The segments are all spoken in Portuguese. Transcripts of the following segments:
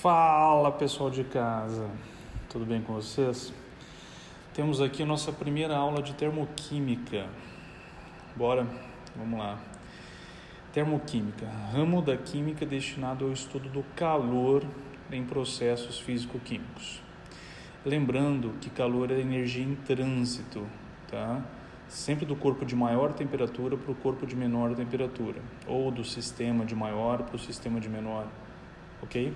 Fala pessoal de casa, tudo bem com vocês? Temos aqui a nossa primeira aula de termoquímica. Bora? Vamos lá. Termoquímica, ramo da química destinado ao estudo do calor em processos físico-químicos. Lembrando que calor é energia em trânsito, tá? Sempre do corpo de maior temperatura para o corpo de menor temperatura, ou do sistema de maior para o sistema de menor, ok?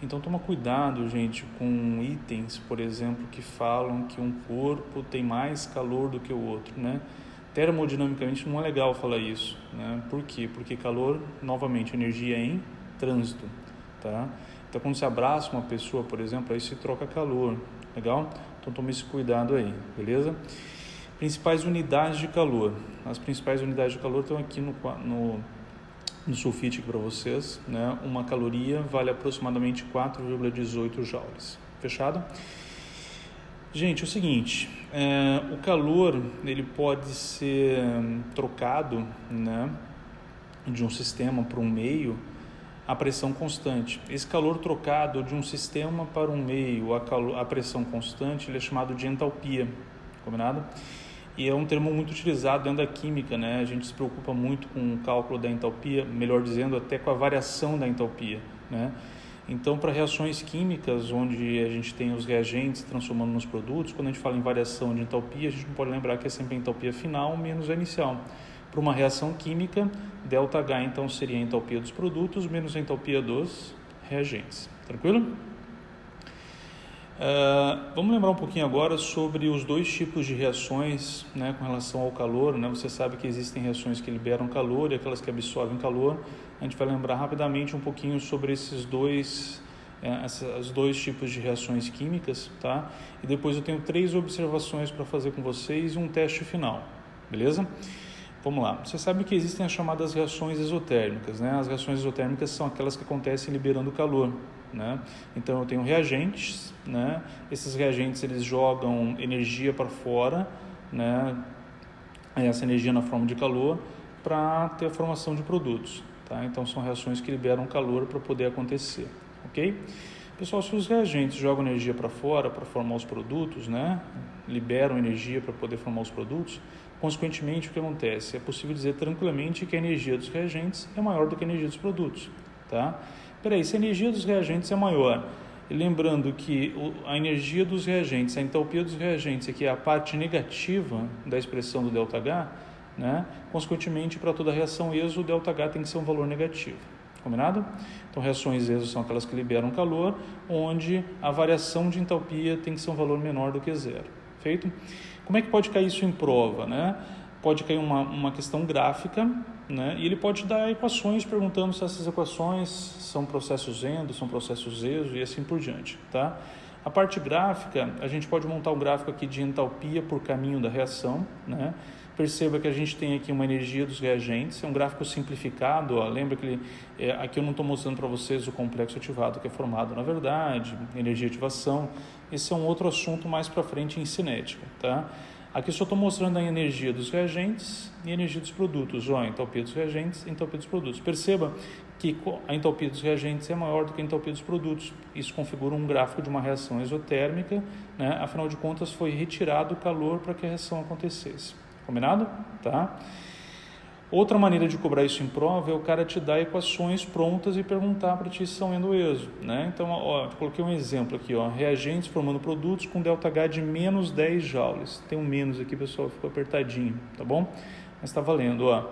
Então toma cuidado, gente, com itens, por exemplo, que falam que um corpo tem mais calor do que o outro, né? Termodinamicamente não é legal falar isso, né? Por quê? Porque calor, novamente, energia em trânsito, tá? Então quando você abraça uma pessoa, por exemplo, aí se troca calor, legal? Então tome esse cuidado aí, beleza? Principais unidades de calor. As principais unidades de calor estão aqui no sulfite para vocês, né? Uma caloria vale aproximadamente 4,18 joules. Fechado? Gente, é o seguinte, o calor ele pode ser trocado, né, de um sistema para um meio a pressão constante. Esse calor trocado de um sistema para um meio a pressão constante ele é chamado de entalpia, combinado? E é um termo muito utilizado dentro da química, né? A gente se preocupa muito com o cálculo da entalpia, melhor dizendo, até com a variação da entalpia, né? Então, para reações químicas, onde a gente tem os reagentes transformando nos produtos, quando a gente fala em variação de entalpia, a gente não pode lembrar que é sempre a entalpia final menos a inicial. Para uma reação química, ΔH, então, seria a entalpia dos produtos menos a entalpia dos reagentes. Tranquilo? Vamos lembrar um pouquinho agora sobre os dois tipos de reações, né, com relação ao calor, né? Você sabe que existem reações que liberam calor e aquelas que absorvem calor. A gente vai lembrar rapidamente um pouquinho sobre esses dois tipos de reações químicas, tá? E depois eu tenho 3 observações para fazer com vocês e um teste final, beleza? Vamos lá. Você sabe que existem as chamadas reações exotérmicas, né? As reações exotérmicas são aquelas que acontecem liberando calor, né? Então eu tenho reagentes, né? Esses reagentes eles jogam energia para fora, né? Essa energia na forma de calor para ter a formação de produtos, tá? Então são reações que liberam calor para poder acontecer, ok? Pessoal, se os reagentes jogam energia para fora para formar os produtos, né? Liberam energia para poder formar os produtos, consequentemente o que acontece? É possível dizer tranquilamente que a energia dos reagentes é maior do que a energia dos produtos, tá? Peraí, se a energia dos reagentes é maior, e lembrando que a energia dos reagentes, a entalpia dos reagentes aqui é a parte negativa da expressão do ΔH, né? Consequentemente, para toda reação exo, o ΔH tem que ser um valor negativo. Combinado? Então, reações exo são aquelas que liberam calor, onde a variação de entalpia tem que ser um valor menor do que zero. Feito? Como é que pode cair isso em prova, né? Pode cair uma questão gráfica, né? E ele pode dar equações perguntando se essas equações são processos endo, são processos exo e assim por diante, tá? A parte gráfica, a gente pode montar um gráfico aqui de entalpia por caminho da reação, né? Perceba que a gente tem aqui uma energia dos reagentes, é um gráfico simplificado, ó. Lembra que aqui eu não estou mostrando para vocês o complexo ativado que é formado na verdade, energia de ativação, esse é um outro assunto mais para frente em cinética, tá? Aqui só estou mostrando a energia dos reagentes e a energia dos produtos, ó, entalpia dos reagentes e entalpia dos produtos. Perceba que a entalpia dos reagentes é maior do que a entalpia dos produtos. Isso configura um gráfico de uma reação exotérmica, né? Afinal de contas foi retirado o calor para que a reação acontecesse. Combinado? Tá? Outra maneira de cobrar isso em prova é o cara te dar equações prontas e perguntar para ti se são endo exo, né? Então, ó, coloquei um exemplo aqui, ó, reagentes formando produtos com ΔH de menos 10 joules. Tem um menos aqui, pessoal, ficou apertadinho, tá bom? Mas está valendo, ó.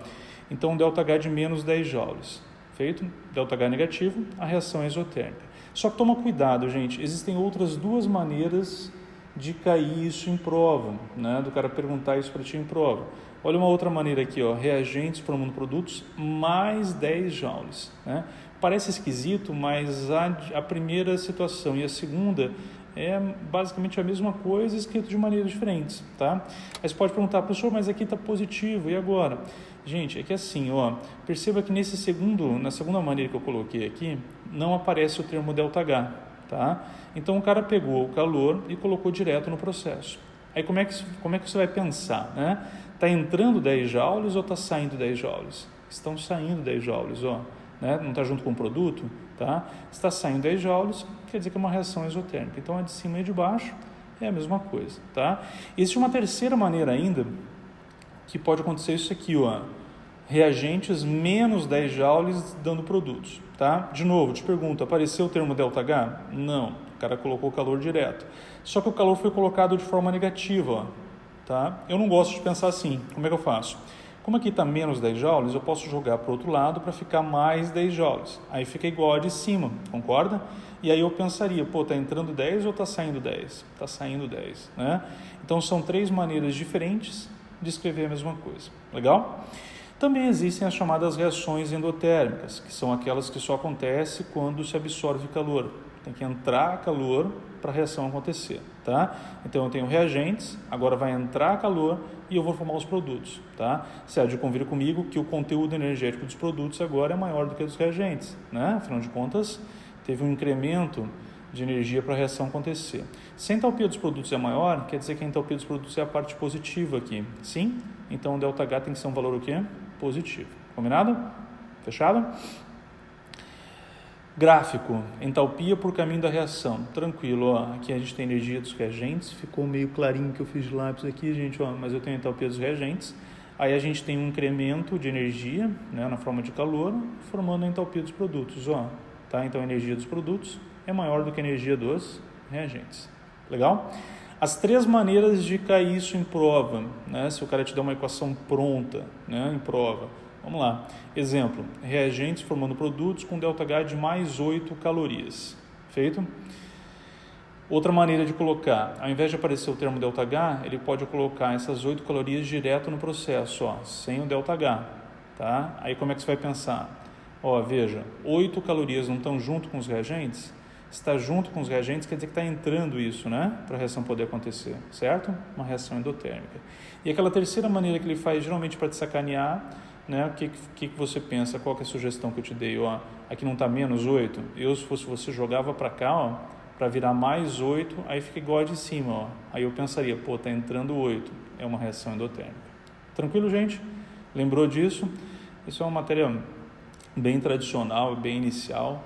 Então, ΔH de menos 10 joules. Feito? ΔH negativo, a reação é exotérmica. Só que toma cuidado, gente, existem outras 2 maneiras de cair isso em prova, né? Do cara perguntar isso para ti em prova. Olha uma outra maneira aqui, ó, reagentes formando produtos mais 10 joules, né? Parece esquisito, mas a primeira situação e a segunda é basicamente a mesma coisa, escrito de maneiras diferentes, tá? Aí você pode perguntar, professor, mas aqui está positivo, e agora? Gente, é que assim, ó, perceba que na segunda maneira que eu coloquei aqui, não aparece o termo ΔH, tá? Então o cara pegou o calor e colocou direto no processo. Aí como é que você vai pensar, né? Está entrando 10 joules ou está saindo 10 joules? Estão saindo 10 joules, ó, né? Não está junto com o produto? tá? Está saindo 10 joules, quer dizer que é uma reação exotérmica. Então, a de cima e a de baixo é a mesma coisa, tá? Existe uma terceira maneira ainda, que pode acontecer isso aqui, ó. Reagentes menos 10 joules dando produtos, tá? De novo, te pergunto, apareceu o termo ΔH? Não, o cara colocou calor direto. Só que o calor foi colocado de forma negativa, ó, tá? Eu não gosto de pensar assim. Como é que eu faço? Como aqui está menos 10 joules, eu posso jogar para o outro lado para ficar mais 10 joules. Aí fica igual a de cima, concorda? E aí eu pensaria, pô, está entrando 10 ou está saindo 10? Está saindo 10, né? Então são 3 maneiras diferentes de escrever a mesma coisa. Legal? Também existem as chamadas reações endotérmicas, que são aquelas que só acontecem quando se absorve calor. Tem que entrar calor para a reação acontecer, tá? Então eu tenho reagentes, agora vai entrar calor e eu vou formar os produtos, tá? Você há de convir comigo que o conteúdo energético dos produtos agora é maior do que dos reagentes, né? Afinal de contas, teve um incremento de energia para a reação acontecer. Se a entalpia dos produtos é maior, quer dizer que a entalpia dos produtos é a parte positiva aqui, sim? Então o ΔH tem que ser um valor o quê? Positivo. Combinado? Fechado? Gráfico, entalpia por caminho da reação. Tranquilo, ó. Aqui a gente tem energia dos reagentes. Ficou meio clarinho que eu fiz de lápis aqui, gente, ó, mas eu tenho entalpia dos reagentes. Aí a gente tem um incremento de energia, né, na forma de calor, formando a entalpia dos produtos, ó. Tá? Então a energia dos produtos é maior do que a energia dos reagentes. Legal? As 3 maneiras de cair isso em prova, né? Se o cara te der uma equação pronta, né, em prova. Vamos lá. Exemplo, reagentes formando produtos com ΔH de mais 8 calorias. Feito? Outra maneira de colocar, ao invés de aparecer o termo ΔH, ele pode colocar essas 8 calorias direto no processo, ó, sem o ΔH. Tá? Aí como é que você vai pensar? Ó, veja, 8 calorias não estão junto com os reagentes? Se está junto com os reagentes, quer dizer que está entrando isso, né? Para a reação poder acontecer, certo? Uma reação endotérmica. E aquela terceira maneira que ele faz, geralmente para te sacanear, né? O que você pensa? Qual que é a sugestão que eu te dei? Ó, aqui não está menos 8? Eu, se fosse você, jogava para cá, ó, para virar mais 8, aí fica igual a de cima, ó. Aí eu pensaria, pô, está entrando 8. É uma reação endotérmica. Tranquilo, gente? Lembrou disso? Isso é uma matéria bem tradicional, bem inicial,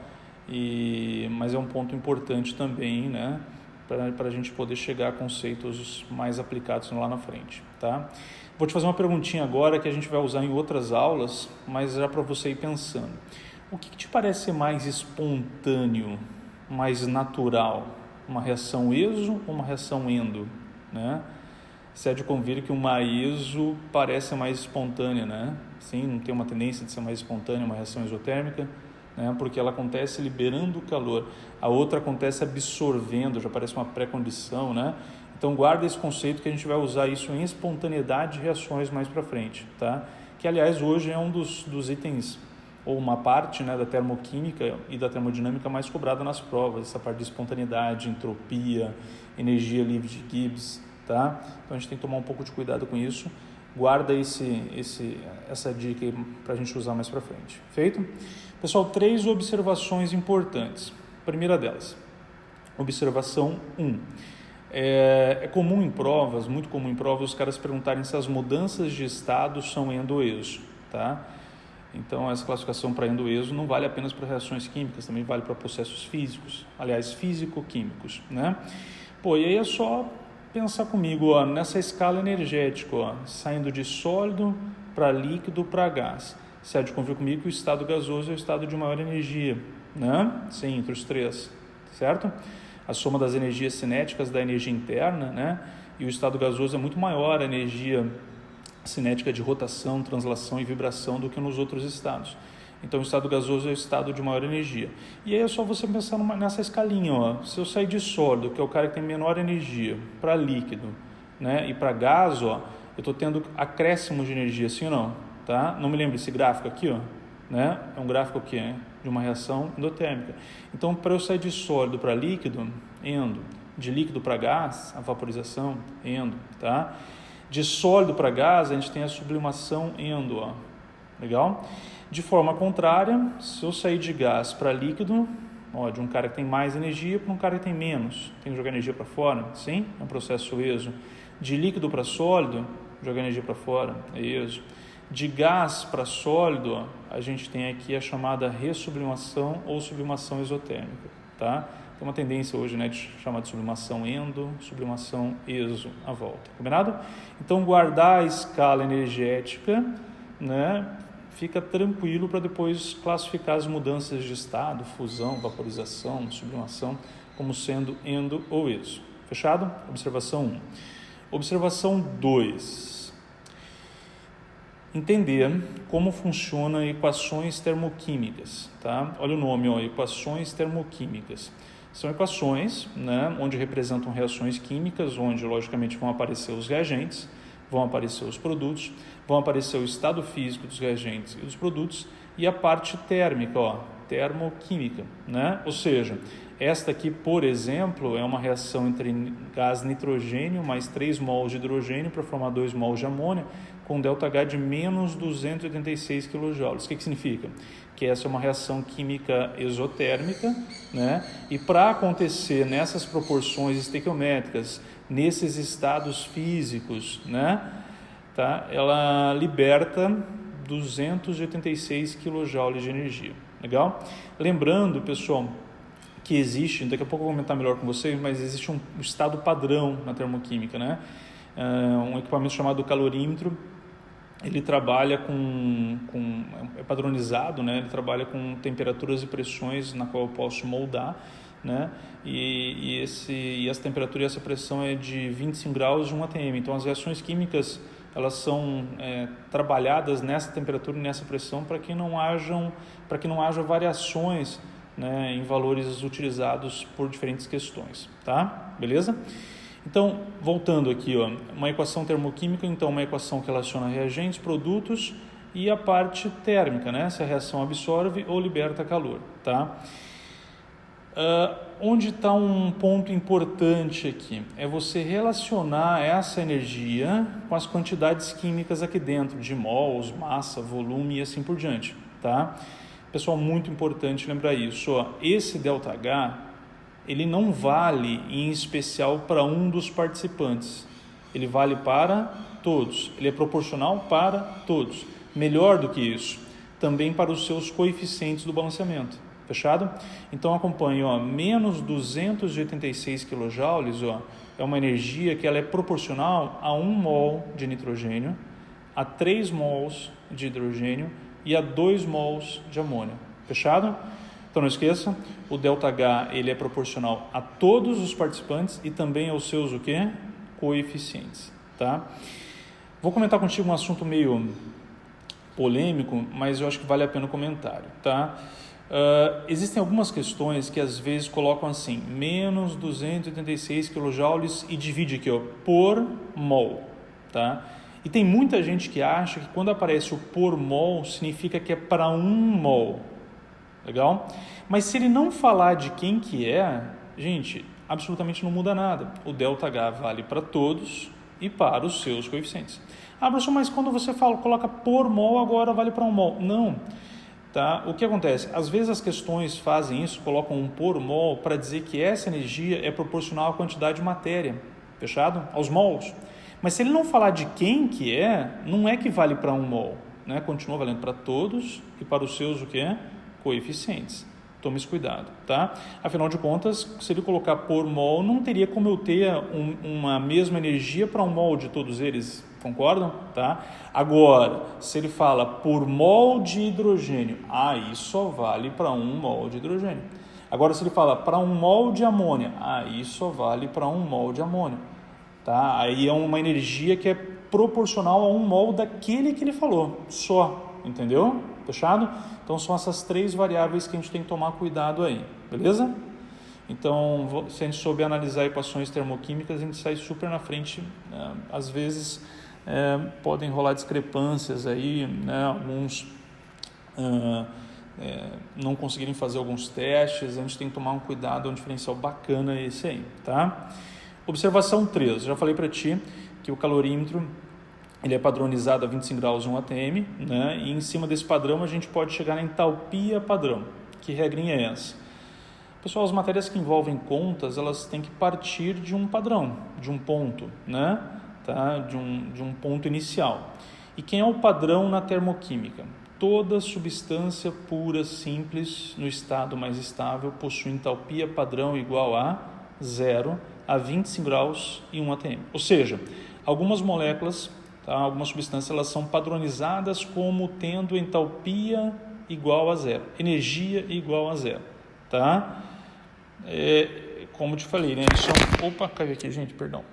mas é um ponto importante também, né, para a gente poder chegar a conceitos mais aplicados lá na frente, tá? Vou te fazer uma perguntinha agora que a gente vai usar em outras aulas, mas já para você ir pensando. O que te parece mais espontâneo, mais natural? Uma reação exo ou uma reação endo, né? Você há de convir que uma exo parece mais espontânea, né? Sim, não tem uma tendência de ser mais espontânea, uma reação exotérmica, né? Porque ela acontece liberando o calor. A outra acontece absorvendo, já parece uma pré-condição, né? Então guarda esse conceito que a gente vai usar isso em espontaneidade de reações mais para frente, tá? Que aliás hoje é um dos itens, ou uma parte, né, da termoquímica e da termodinâmica mais cobrada nas provas, essa parte de espontaneidade, entropia, energia livre de Gibbs, tá? Então a gente tem que tomar um pouco de cuidado com isso. Guarda essa dica aí para a gente usar mais para frente. Feito? Pessoal, 3 observações importantes. Primeira delas, observação 1. É comum em provas, muito comum em provas, os caras perguntarem se as mudanças de estado são endo ou exo, tá? Então, essa classificação para endo ou exo não vale apenas para reações químicas, também vale para processos físicos, aliás, físico-químicos, né? Pô, e aí é só pensar comigo, ó, nessa escala energética, ó, saindo de sólido para líquido para gás. Você há de convir comigo que o estado gasoso é o estado de maior energia, né? Sim, entre os 3, certo? A soma das energias cinéticas da energia interna, né? E o estado gasoso é muito maior a energia cinética de rotação, translação e vibração do que nos outros estados. Então, o estado gasoso é o estado de maior energia. E aí é só você pensar nessa escalinha, ó. Se eu sair de sólido, que é o cara que tem menor energia, para líquido, né? E para gás, ó, eu estou tendo acréscimo de energia, sim ou não? Tá? Não me lembro desse gráfico aqui, ó, né? É um gráfico que é de uma reação endotérmica. Então, para eu sair de sólido para líquido, endo. De líquido para gás, a vaporização, endo, tá? De sólido para gás, a gente tem a sublimação endo, ó. Legal? De forma contrária, se eu sair de gás para líquido, ó, de um cara que tem mais energia para um cara que tem menos, tem que jogar energia para fora, sim? É um processo exo. De líquido para sólido, jogar energia para fora, é isso. De gás para sólido, ó, a gente tem aqui a chamada ressublimação ou sublimação exotérmica, tá? Tem uma tendência hoje, né, de chamar de sublimação endo, sublimação exo, à volta, combinado? Então, guardar a escala energética, né, fica tranquilo para depois classificar as mudanças de estado, fusão, vaporização, sublimação, como sendo endo ou exo. Fechado? Observação 1. Observação 2. Entender como funcionam equações termoquímicas, tá? Olha o nome, ó, equações termoquímicas. São equações, né, onde representam reações químicas, onde logicamente vão aparecer os reagentes, vão aparecer os produtos, vão aparecer o estado físico dos reagentes e dos produtos e a parte térmica, ó, termoquímica, né? Ou seja, esta aqui, por exemplo, é uma reação entre gás nitrogênio mais 3 mols de hidrogênio para formar 2 mols de amônia com ΔH de menos 286 kJ. O que significa? Que essa é uma reação química exotérmica, né? E para acontecer nessas proporções estequiométricas, nesses estados físicos, né? Tá? Ela liberta 286 kJ de energia. Legal? Lembrando, pessoal, que existe, daqui a pouco eu vou comentar melhor com vocês, mas existe um estado padrão na termoquímica, né? Um equipamento chamado calorímetro, ele trabalha é padronizado, né? Ele trabalha com temperaturas e pressões na qual eu posso moldar, né? E essa temperatura e essa pressão é de 25 graus de 1 atm. Então, as reações químicas, elas são trabalhadas nessa temperatura e nessa pressão para que não haja variações, né, em valores utilizados por diferentes questões, tá? Beleza? Então, voltando aqui, ó, uma equação termoquímica, então uma equação que relaciona reagentes, produtos e a parte térmica, né? Se a reação absorve ou liberta calor, tá? Onde está um ponto importante aqui? É você relacionar essa energia com as quantidades químicas aqui dentro, de mols, massa, volume e assim por diante, tá? Pessoal, muito importante lembrar isso. Ó, esse ΔH, ele não vale em especial para um dos participantes. Ele vale para todos. Ele é proporcional para todos. Melhor do que isso, também para os seus coeficientes do balanceamento. Fechado? Então, acompanhe, ó, menos 286 kJ, ó, é uma energia que ela é proporcional a 1 mol de nitrogênio, a 3 mols de hidrogênio e a 2 mols de amônia. Fechado? Então não esqueça, o ΔH ele é proporcional a todos os participantes e também aos seus o quê? Coeficientes. Tá? Vou comentar contigo um assunto meio polêmico, mas eu acho que vale a pena o comentário. Tá? Existem algumas questões que às vezes colocam assim, menos 286 kJ e divide aqui, ó, por mol. Tá? E tem muita gente que acha que quando aparece o por mol, significa que é para 1 mol. Legal? Mas se ele não falar de quem que é, gente, absolutamente não muda nada. O ΔH vale para todos e para os seus coeficientes. Ah, professor, mas quando você coloca por mol, agora vale para 1 mol. Não. Tá? O que acontece? Às vezes as questões fazem isso, colocam um por mol para dizer que essa energia é proporcional à quantidade de matéria. Fechado? Aos mols. Mas se ele não falar de quem que é, não é que vale para 1 mol, né? Continua valendo para todos e para os seus o que é? Coeficientes. Tome esse cuidado, tá? Afinal de contas, se ele colocar por mol, não teria como eu ter uma mesma energia para 1 mol de todos eles, concordam? Tá? Agora, se ele fala por mol de hidrogênio, aí só vale para 1 mol de hidrogênio. Agora, se ele fala para 1 mol de amônia, aí só vale para 1 mol de amônia. Tá? Aí é uma energia que é proporcional a 1 mol daquele que ele falou, só, entendeu? Fechado? Então são essas 3 variáveis que a gente tem que tomar cuidado aí, beleza? Então, se a gente souber analisar equações termoquímicas, a gente sai super na frente. Às vezes podem rolar discrepâncias aí, né? Alguns não conseguirem fazer alguns testes, a gente tem que tomar um cuidado, um diferencial bacana esse aí, tá? Observação 3, já falei para ti que o calorímetro ele é padronizado a 25 graus 1 atm, né? E em cima desse padrão a gente pode chegar na entalpia padrão. Que regrinha é essa? Pessoal, as matérias que envolvem contas, elas têm que partir de um padrão, de um ponto, né? tá? de um ponto inicial. E quem é o padrão na termoquímica? Toda substância pura simples no estado mais estável possui entalpia padrão igual a 0 a 25 graus e 1 atm. Ou seja, algumas moléculas, tá, algumas substâncias, elas são padronizadas como tendo entalpia igual a 0, energia igual a 0. Tá? Como eu te falei, né? Isso é opa, caiu aqui, gente, perdão.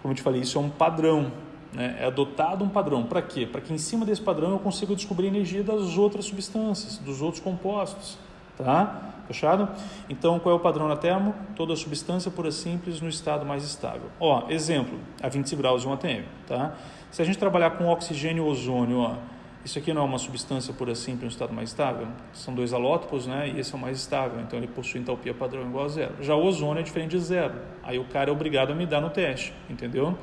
Como eu te falei, isso é um padrão. Né? É adotado um padrão. Para quê? Para que em cima desse padrão eu consiga descobrir a energia das outras substâncias, dos outros compostos. Tá? Fechado? Então, qual é o padrão na termo? Toda substância pura simples no estado mais estável. Ó, exemplo, a 25 graus e 1 atm. Tá? Se a gente trabalhar com oxigênio e ozônio, ó, isso aqui não é uma substância pura simples no estado mais estável? São dois alótopos, né? E esse é o mais estável, então ele possui entalpia padrão igual a 0. Já o ozônio é diferente de 0. Aí o cara é obrigado a me dar no teste, entendeu?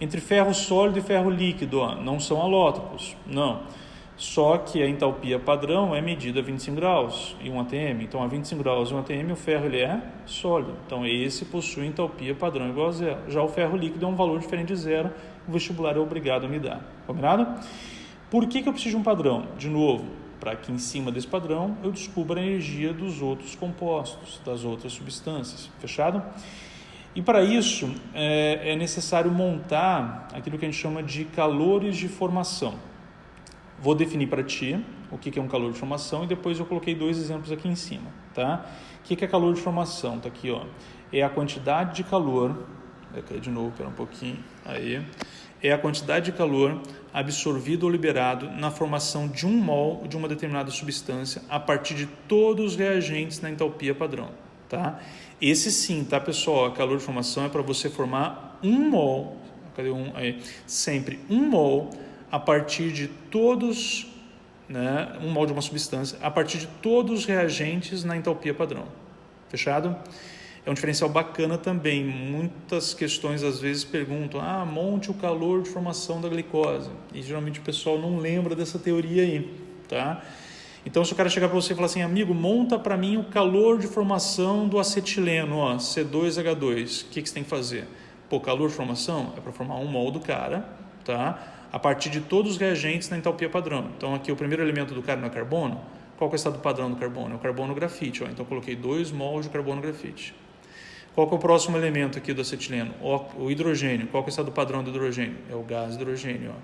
Entre ferro sólido e ferro líquido, ó, não são alótopos, não. Só que a entalpia padrão é medida a 25 graus e 1 atm. Então, a 25 graus e 1 atm, o ferro ele é sólido. Então, esse possui entalpia padrão igual a 0. Já o ferro líquido é um valor diferente de 0. O vestibular é obrigado a me dar. Combinado? Por que eu preciso de um padrão? De novo, para que em cima desse padrão eu descubra a energia dos outros compostos, das outras substâncias. Fechado? E para isso é necessário montar aquilo que a gente chama de calores de formação. Vou definir para ti o que é um calor de formação e depois eu coloquei dois exemplos aqui em cima. Tá? O que é calor de formação? Está aqui, ó. É a quantidade de calor. Vai cair de novo, espera um pouquinho. Aí. É a quantidade de calor absorvido ou liberado na formação de 1 mol de uma determinada substância a partir de todos os reagentes na entalpia padrão. Tá? Esse sim, tá, pessoal? Calor de formação é para você formar 1 mol, cadê um? Aí. Sempre 1 mol a partir de todos, né, 1 mol de uma substância a partir de todos os reagentes na entalpia padrão. Fechado? É um diferencial bacana também. Muitas questões às vezes perguntam, monte o calor de formação da glicose. E geralmente o pessoal não lembra dessa teoria aí, tá? Então se o cara chegar para você e falar assim, amigo, monta para mim o calor de formação do acetileno, ó, C2H2. O que você tem que fazer? Pô, calor de formação é para formar 1 mol do cara, tá? A partir de todos os reagentes na entalpia padrão. Então aqui o primeiro elemento do cara não é carbono. Qual que é o estado padrão do carbono? É o carbono grafite, ó. Então eu coloquei 2 mols de carbono grafite. Qual que é o próximo elemento aqui do acetileno? O hidrogênio. Qual que é o estado padrão do hidrogênio? É o gás hidrogênio. Ó.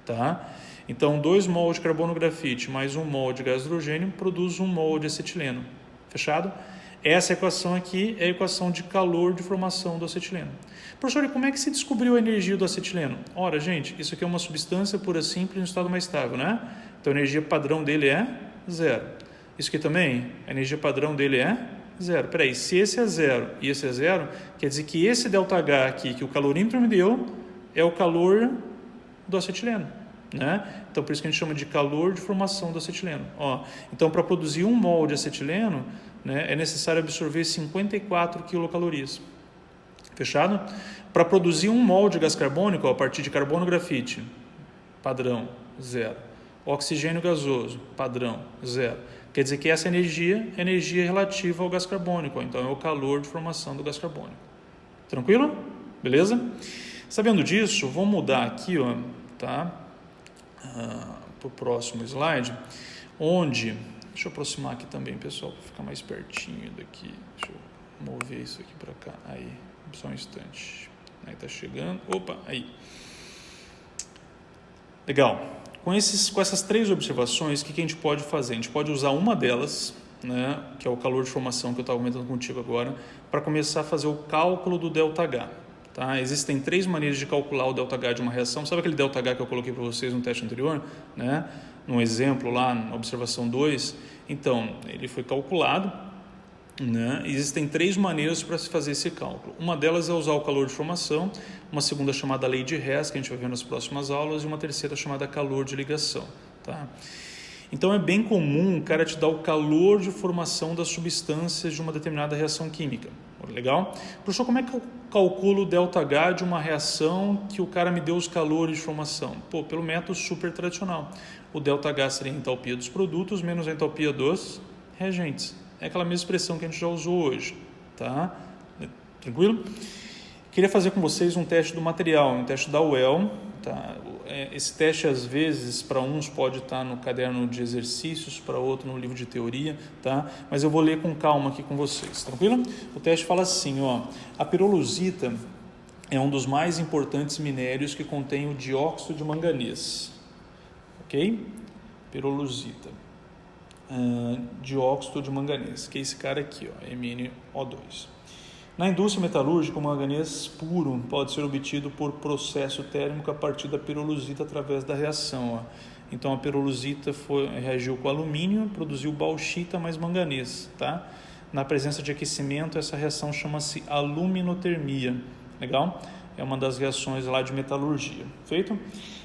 Tá? Então, 2 mol de carbono grafite mais 1 mol de gás hidrogênio produz 1 mol de acetileno. Fechado? Essa equação aqui é a equação de calor de formação do acetileno. Professor, e como é que se descobriu a energia do acetileno? Ora, gente, isso aqui é uma substância pura simples no estado mais estável, né? Então, a energia padrão dele é 0. Isso aqui também, a energia padrão dele é 0. Peraí, se esse é 0 e esse é 0, quer dizer que esse ΔH aqui, que o calorímetro me deu, é o calor do acetileno, né? Então, por isso que a gente chama de calor de formação do acetileno. Ó, então, para produzir 1 mol de acetileno, né, é necessário absorver 54 quilocalorias. Fechado? Para produzir 1 mol de gás carbônico, ó, a partir de carbono grafite, padrão, 0. Oxigênio gasoso, padrão, 0. Quer dizer que essa energia é energia relativa ao gás carbônico, então é o calor de formação do gás carbônico. Tranquilo? Beleza? Sabendo disso, vamos mudar aqui, ó, tá? Para o próximo slide, onde... Deixa eu aproximar aqui também, pessoal, para ficar mais pertinho daqui. Deixa eu mover isso aqui para cá. Aí, só um instante. Aí tá chegando. Opa, aí. Legal. Com essas 3 observações, o que a gente pode fazer? A gente pode usar uma delas, né, que é o calor de formação que eu estava comentando contigo agora, para começar a fazer o cálculo do ΔH. Tá? Existem 3 maneiras de calcular o ΔH de uma reação. Sabe aquele ΔH que eu coloquei para vocês no teste anterior? Né? No exemplo lá, na observação 2. Então, ele foi calculado. Né? Existem 3 maneiras para se fazer esse cálculo. Uma delas é usar o calor de formação, uma segunda chamada lei de Hess, que a gente vai ver nas próximas aulas, e uma terceira chamada calor de ligação. Tá? Então é bem comum o cara te dar o calor de formação das substâncias de uma determinada reação química. Legal? Professor, como é que eu calculo o ΔH de uma reação que o cara me deu os calores de formação? Pelo método super tradicional. O ΔH seria a entalpia dos produtos menos a entalpia dos reagentes. É aquela mesma expressão que a gente já usou hoje. Tá? Tranquilo? O Queria fazer com vocês um teste do material, um teste da UEL. Tá? Esse teste, às vezes, para uns pode estar no caderno de exercícios, para outro no livro de teoria, tá? Mas eu vou ler com calma aqui com vocês, tranquilo? O teste fala assim, ó, a pirolusita é um dos mais importantes minérios que contém o dióxido de manganês, ok? Pirolusita, dióxido de manganês, que é esse cara aqui, ó, MnO2. Na indústria metalúrgica, o manganês puro pode ser obtido por processo térmico a partir da pirolusita através da reação. Ó. Então, a pirolusita reagiu com alumínio, produziu bauxita mais manganês. Tá? Na presença de aquecimento, essa reação chama-se aluminotermia. Legal? É uma das reações lá de metalurgia. Feito?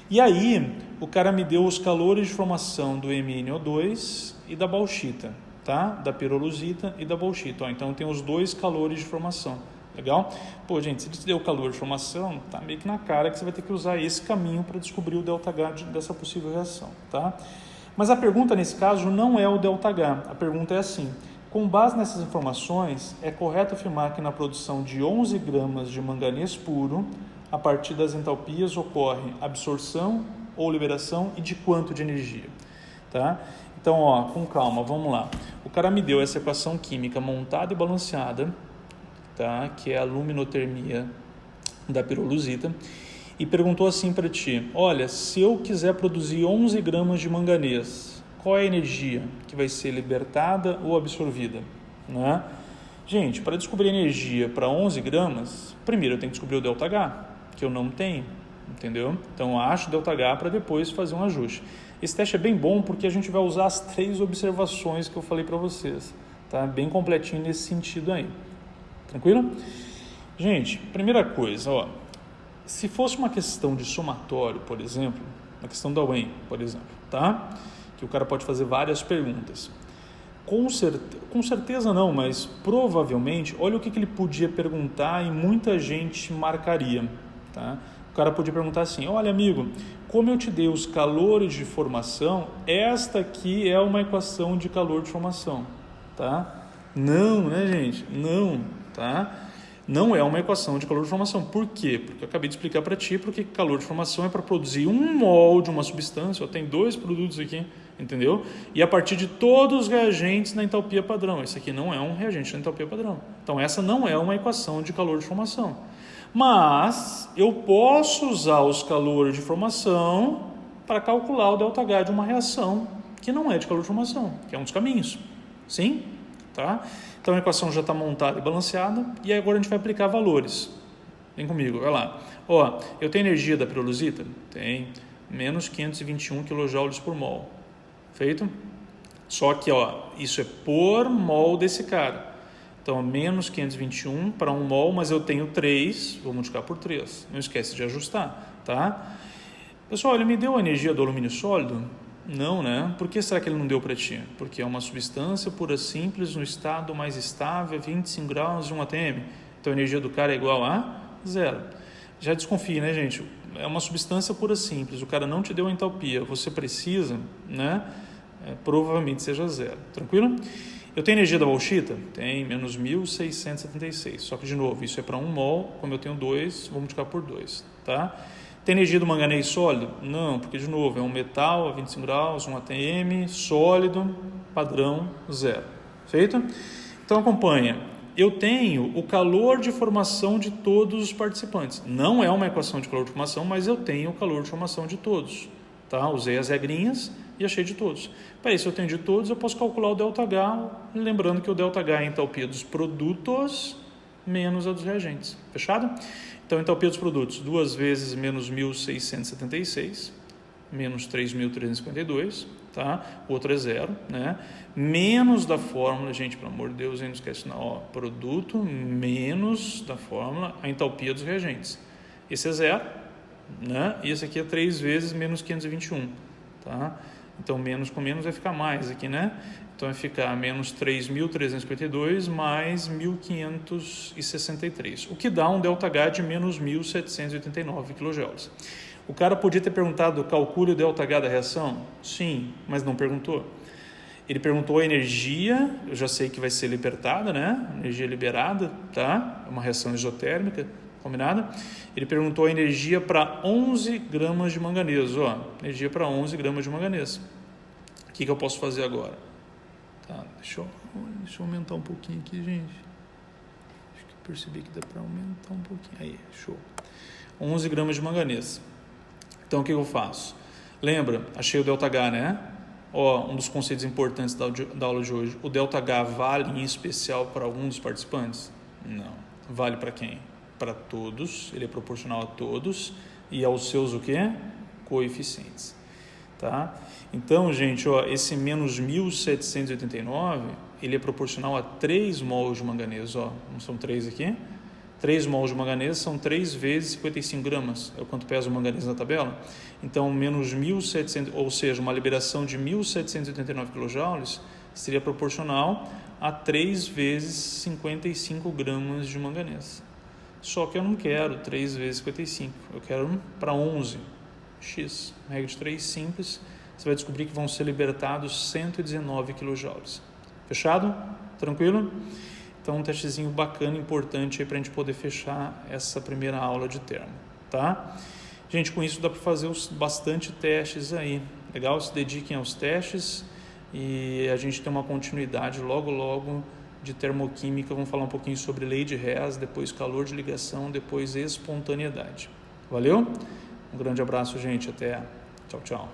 E aí, o cara me deu os calores de formação do MnO2 e da bauxita. Tá? Da pirolusita e da bauxita. Ó, então tem os dois calores de formação. Legal? Pô, gente, se te deu o calor de formação, tá meio que na cara que você vai ter que usar esse caminho para descobrir o ΔH dessa possível reação. Tá? Mas a pergunta nesse caso não é o ΔH. A pergunta é assim: com base nessas informações, é correto afirmar que na produção de 11 gramas de manganês puro, a partir das entalpias ocorre absorção ou liberação e de quanto de energia? Tá? Então, ó, com calma, vamos lá. O cara me deu essa equação química montada e balanceada, tá? Que é a luminotermia da pirolusita, e perguntou assim para ti: olha, se eu quiser produzir 11 gramas de manganês, qual é a energia que vai ser libertada ou absorvida? Né? Gente, para descobrir energia para 11 gramas, primeiro eu tenho que descobrir o ΔH, que eu não tenho, entendeu? Então, eu acho o ΔH para depois fazer um ajuste. Esse teste é bem bom porque a gente vai usar as 3 observações que eu falei para vocês, tá? Bem completinho nesse sentido aí. Tranquilo? Gente, primeira coisa, ó, se fosse uma questão de somatório, por exemplo, uma questão da UEM, por exemplo, tá? Que o cara pode fazer várias perguntas. Com certeza não, mas provavelmente, olha o que ele podia perguntar e muita gente marcaria, tá? O cara podia perguntar assim: olha, amigo, como eu te dei os calores de formação, esta aqui é uma equação de calor de formação, tá? Não, né, gente? Não, tá? Não é uma equação de calor de formação. Por quê? Porque eu acabei de explicar para ti porque calor de formação é para produzir 1 mol de uma substância. Tem 2 produtos aqui, entendeu? E a partir de todos os reagentes na entalpia padrão. Esse aqui não é um reagente na entalpia padrão. Então, essa não é uma equação de calor de formação. Mas eu posso usar os calores de formação para calcular o ΔH de uma reação que não é de calor de formação, que é um dos caminhos. Sim? Tá? Então a equação já está montada e balanceada e agora a gente vai aplicar valores. Vem comigo, vai lá. Ó, eu tenho energia da pirolusita? Tem. Menos 521 kJ por mol. Feito? Só que, ó, isso é por mol desse cara. Então, menos 521 para 1 mol, mas eu tenho 3, vou multiplicar por 3. Não esquece de ajustar, tá? Pessoal, ele me deu a energia do alumínio sólido? Não, né? Por que será que ele não deu para ti? Porque é uma substância pura simples no estado mais estável, 25 graus de 1 atm. Então, a energia do cara é igual a 0. Já desconfie, né, gente? É uma substância pura simples, o cara não te deu a entalpia, você precisa, né? Provavelmente seja 0. Tranquilo? Eu tenho energia da bauxita? Tem, menos 1.676. Só que, de novo, isso é para 1 mol, como eu tenho 2, vou multiplicar por 2, tá? Tem energia do manganês sólido? Não, porque, de novo, é um metal a 25 graus, 1 atm, sólido, padrão, 0. Feito? Então, acompanha. Eu tenho o calor de formação de todos os participantes. Não é uma equação de calor de formação, mas eu tenho o calor de formação de todos. Tá? Usei as regrinhas e achei de todos. Para isso, eu tenho de todos, eu posso calcular o ΔH, lembrando que o ΔH é a entalpia dos produtos menos a dos reagentes. Fechado? Então, a entalpia dos produtos, 2 vezes menos 1.676, menos 3.352, tá? O outro é 0, né? Menos da fórmula, gente, pelo amor de Deus, aí não esquece não, ó, produto menos da fórmula, a entalpia dos reagentes. Esse é 0, né? E esse aqui é 3 vezes menos 521, tá? Então, menos com menos vai ficar mais aqui, né? Então, vai ficar menos 3.352 mais 1.563, o que dá um ΔH de menos 1.789 kJ. O cara podia ter perguntado, calcule o ΔH da reação? Sim, mas não perguntou. Ele perguntou a energia, eu já sei que vai ser libertada, né? Energia liberada, tá? É uma reação isotérmica, Combinado? Ele perguntou a energia para 11 gramas de manganês. Ó, energia para 11 gramas de manganês. O que eu posso fazer agora? Tá, deixa eu aumentar um pouquinho aqui, gente. Acho que eu percebi que dá para aumentar um pouquinho. Aí, show. 11 gramas de manganês. Então, o que eu faço? Lembra? Achei o ΔH, né? Ó, um dos conceitos importantes da aula de hoje. O ΔH vale em especial para algum dos participantes? Não. Vale para quem? Para todos. Ele é proporcional a todos e aos seus o quê? Coeficientes. Tá? Então, gente, ó, esse menos 1.789, ele é proporcional a 3 mols de manganês. Ó, não são 3 aqui? 3 mols de manganês são 3 vezes 55 gramas. É o quanto pesa o manganês na tabela. Então, menos 1.700, ou seja, uma liberação de 1.789 kJ seria proporcional a 3 vezes 55 gramas de manganês. Só que eu não quero 3 vezes 55. Eu quero para 11. X, regra de 3 simples, você vai descobrir que vão ser libertados 119 kJ. Fechado? Tranquilo? Então, um testezinho bacana, importante para a gente poder fechar essa primeira aula de termo, tá? Gente, com isso dá para fazer bastante testes aí. Legal? Se dediquem aos testes e a gente tem uma continuidade logo de termoquímica. Vamos falar um pouquinho sobre lei de Hess, depois calor de ligação, depois espontaneidade. Valeu? Um grande abraço, gente. Até. Tchau, tchau.